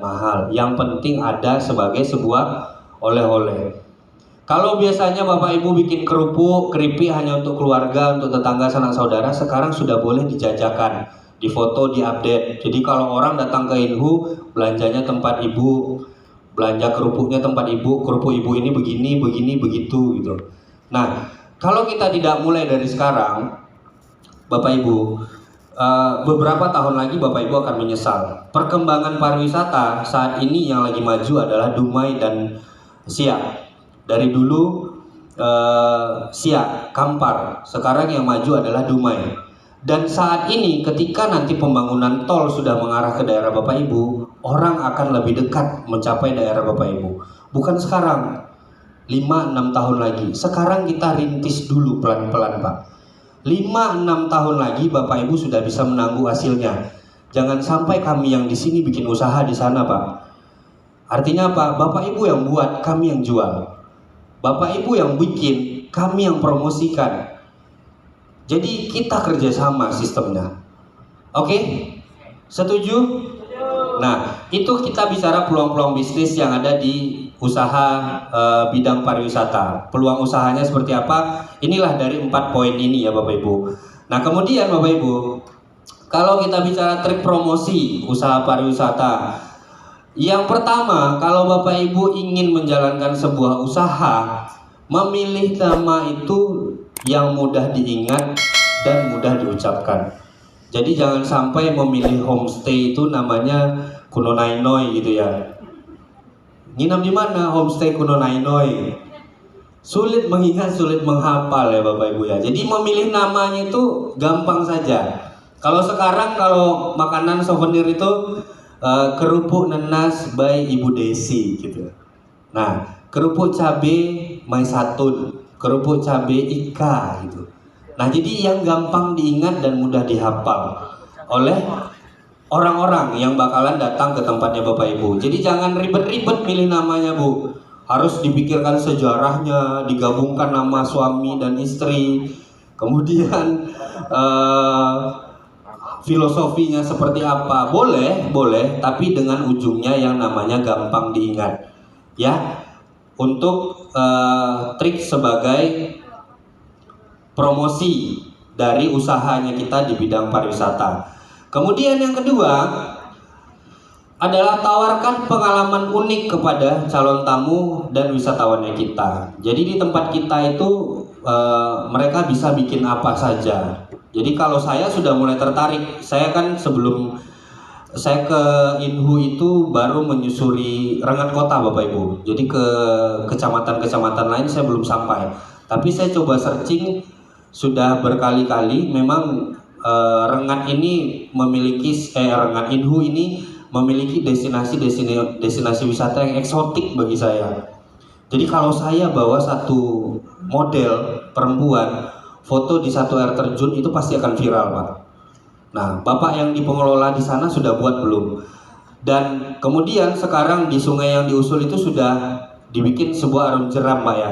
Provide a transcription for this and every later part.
mahal. Yang penting ada sebagai sebuah oleh-oleh. Kalau biasanya Bapak Ibu bikin kerupuk, keripik hanya untuk keluarga, untuk tetangga, sanak saudara, sekarang sudah boleh dijajakan, difoto, diupdate. Jadi kalau orang datang ke Inhu, belanjanya tempat Ibu, belanja kerupuknya tempat Ibu, kerupuk Ibu ini begini, begini, begitu gitu. Nah, kalau kita tidak mulai dari sekarang, Bapak Ibu, beberapa tahun lagi Bapak Ibu akan menyesal. Perkembangan pariwisata saat ini yang lagi maju adalah Dumai dan Siak. Dari dulu Siak, Kampar, sekarang yang maju adalah Dumai. Dan saat ini ketika nanti pembangunan tol sudah mengarah ke daerah Bapak Ibu, orang akan lebih dekat mencapai daerah Bapak Ibu. Bukan sekarang, 5-6 tahun lagi. Sekarang kita rintis dulu pelan-pelan Pak. 5-6 tahun lagi Bapak Ibu sudah bisa menanggung hasilnya. Jangan sampai kami yang di sini bikin usaha di sana Pak. Artinya apa? Bapak Ibu yang buat, kami yang jual. Bapak Ibu yang bikin, kami yang promosikan. Jadi kita kerjasama sistemnya. Oke? Setuju? Nah, itu kita bicara peluang-peluang bisnis yang ada di usaha bidang pariwisata. Peluang usahanya seperti apa? Inilah dari 4 poin ini ya Bapak Ibu. Nah kemudian Bapak Ibu, kalau kita bicara trik promosi usaha pariwisata, yang pertama, kalau Bapak Ibu ingin menjalankan sebuah usaha, memilih nama itu yang mudah diingat dan mudah diucapkan. Jadi jangan sampai memilih homestay itu namanya Kuno Nainoi gitu ya. Nginap di mana? Homestay Kuno Nainoi. Sulit mengingat, sulit menghafal ya Bapak Ibu ya. Jadi memilih namanya itu gampang saja. Kalau sekarang kalau makanan souvenir itu kerupuk nenas by Ibu Desi gitu. Nah, kerupuk cabe Maisatun, kerupuk cabe Ika gitu. Nah, jadi yang gampang diingat dan mudah dihafal oleh orang-orang yang bakalan datang ke tempatnya Bapak Ibu. Jadi jangan ribet-ribet milih namanya Bu. Harus dipikirkan sejarahnya, digabungkan nama suami dan istri. Kemudian filosofinya seperti apa. Boleh, tapi dengan ujungnya yang namanya gampang diingat. Ya. Untuk trik sebagai promosi dari usahanya kita di bidang pariwisata. Kemudian yang kedua adalah tawarkan pengalaman unik kepada calon tamu dan wisatawannya kita. Jadi di tempat kita itu mereka bisa bikin apa saja. Jadi kalau saya sudah mulai tertarik, saya kan sebelum saya ke Inhu itu baru menyusuri Rengat Kota Bapak Ibu. Jadi ke kecamatan-kecamatan lain saya belum sampai. Tapi saya coba searching sudah berkali-kali. Memang Rengat ini memiliki Rengat Inhu ini memiliki destinasi wisata yang eksotik bagi saya. Jadi kalau saya bawa satu model perempuan foto di satu air terjun itu pasti akan viral Pak. Nah, Bapak yang di pengelola di sana sudah buat belum? Dan kemudian sekarang di sungai yang diusul itu sudah dibikin sebuah arung jeram Pak ya.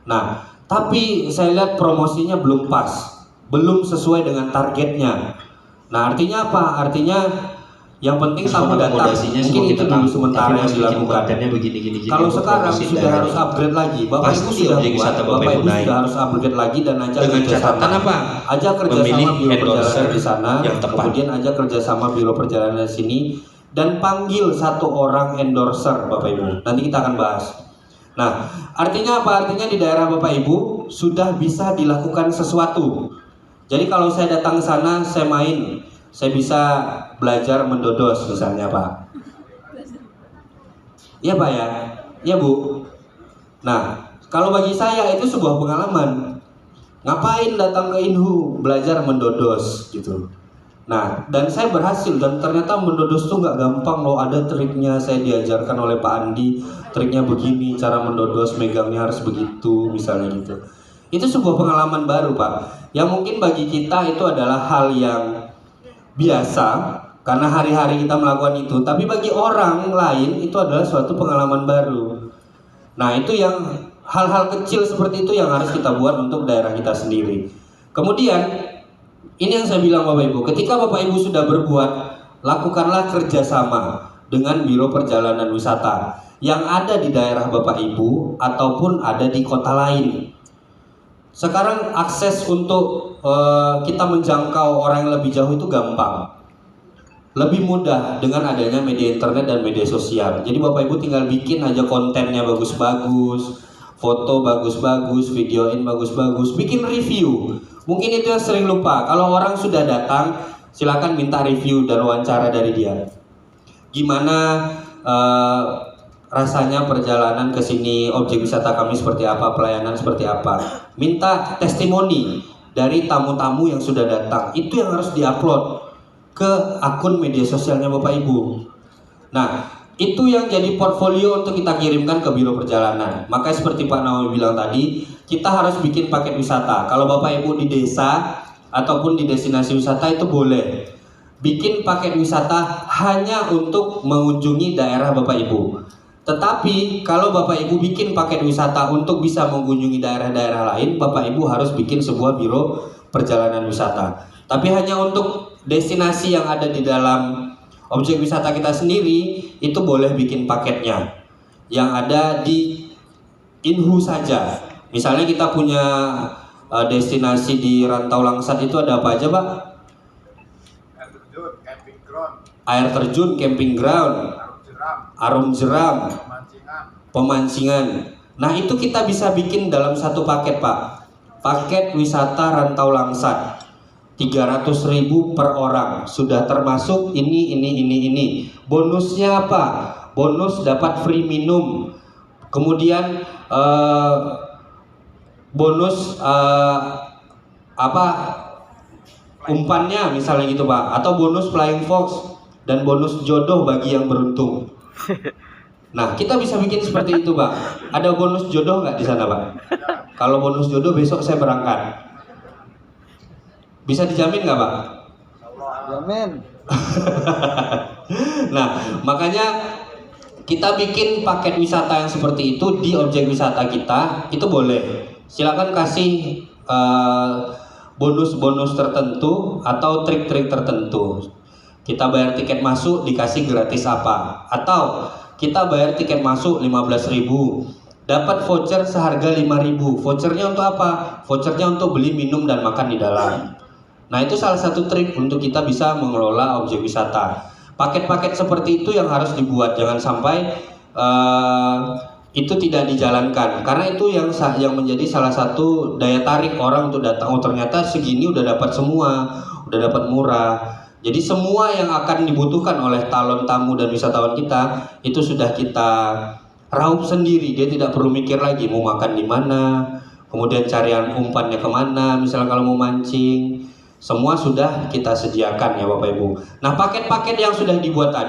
Nah, tapi saya lihat promosinya belum pas, belum sesuai dengan targetnya. Nah, artinya apa? Artinya yang penting tamu datang, mungkin itu dulu sementara yang dilakukan. Kalau sekarang sudah harus upgrade lagi, Bapak Ibu sudah buat, Bapak Ibu sudah harus upgrade lagi dan ajak kerjasama. Ajak kerjasama biro perjalanan di sana, kemudian ajak kerjasama biro perjalanan di sini, dan panggil satu orang endorser Bapak Ibu. Nanti kita akan bahas. Nah, artinya apa? Artinya di daerah Bapak Ibu sudah bisa dilakukan sesuatu. Jadi kalau saya datang ke sana, saya main, saya bisa belajar mendodos misalnya Pak. Iya Pak ya? Iya Bu. Nah, kalau bagi saya itu sebuah pengalaman. Ngapain datang ke Inhu belajar mendodos gitu. Nah, dan saya berhasil dan ternyata mendodos tuh nggak gampang loh. Ada triknya, saya diajarkan oleh Pak Andi. Triknya begini, cara mendodos megangnya harus begitu misalnya gitu. Itu sebuah pengalaman baru Pak. Yang mungkin bagi kita itu adalah hal yang biasa karena hari-hari kita melakukan itu, tapi bagi orang lain itu adalah suatu pengalaman baru. Nah, itu yang hal-hal kecil seperti itu yang harus kita buat untuk daerah kita sendiri. Kemudian ini yang saya bilang Bapak Ibu, ketika Bapak Ibu sudah berbuat, lakukanlah kerjasama. dengan Biro Perjalanan Wisata yang ada di daerah Bapak Ibu ataupun ada di kota lain. Sekarang akses untuk kita menjangkau orang yang lebih jauh itu gampang, lebih mudah dengan adanya media internet dan media sosial. Jadi Bapak Ibu tinggal bikin aja kontennya bagus-bagus, foto bagus-bagus, videoin bagus-bagus, bikin review. Mungkin itu yang sering lupa. Kalau orang sudah datang, silakan minta review dan wawancara dari dia. Gimana rasanya perjalanan ke sini, objek wisata kami seperti apa, pelayanan seperti apa. Minta testimoni dari tamu-tamu yang sudah datang. Itu yang harus diupload ke akun media sosialnya Bapak Ibu. Nah, itu yang jadi portfolio untuk kita kirimkan ke Biro Perjalanan. Makanya seperti Pak Nawawi bilang tadi, kita harus bikin paket wisata. Kalau Bapak Ibu di desa ataupun di destinasi wisata itu boleh bikin paket wisata hanya untuk mengunjungi daerah Bapak Ibu. Tetapi kalau Bapak Ibu bikin paket wisata untuk bisa mengunjungi daerah-daerah lain, Bapak Ibu harus bikin sebuah Biro Perjalanan Wisata. Tapi hanya untuk destinasi yang ada di dalam objek wisata kita sendiri, itu boleh bikin paketnya yang ada di Inhu saja. Misalnya kita punya destinasi di Rantau Langsat, itu ada apa aja Pak? Air terjun, camping ground, Arum Jeram, pemancingan. Nah itu kita bisa bikin dalam satu paket Pak. Paket wisata Rantau Langsat 300.000 per orang, sudah termasuk ini. Bonusnya apa? Bonus dapat free minum. Kemudian bonus umpannya misalnya gitu Pak, atau bonus flying fox dan bonus jodoh bagi yang beruntung. Nah kita bisa bikin seperti itu Pak. Ada bonus jodoh nggak di sana Pak? Kalau bonus jodoh besok saya berangkat. Bisa dijamin nggak Pak? Jamin. Nah makanya kita bikin paket wisata yang seperti itu di objek wisata kita, itu boleh. Silakan kasih bonus-bonus tertentu atau trik-trik tertentu. Kita bayar tiket masuk dikasih gratis apa, atau kita bayar tiket masuk 15.000 dapat voucher seharga 5.000. Vouchernya untuk apa? Vouchernya untuk beli minum dan makan di dalam. Nah itu salah satu trik untuk kita bisa mengelola objek wisata. Paket-paket seperti itu yang harus dibuat, jangan sampai itu tidak dijalankan, karena itu yang menjadi salah satu daya tarik orang untuk datang. Oh ternyata segini udah dapat semua, udah dapat murah. Jadi semua yang akan dibutuhkan oleh calon tamu dan wisatawan kita itu sudah kita raup sendiri. Dia tidak perlu mikir lagi mau makan di mana, kemudian carian umpannya kemana, misalnya kalau mau mancing. Semua sudah kita sediakan ya Bapak Ibu. Nah paket-paket yang sudah dibuat tadi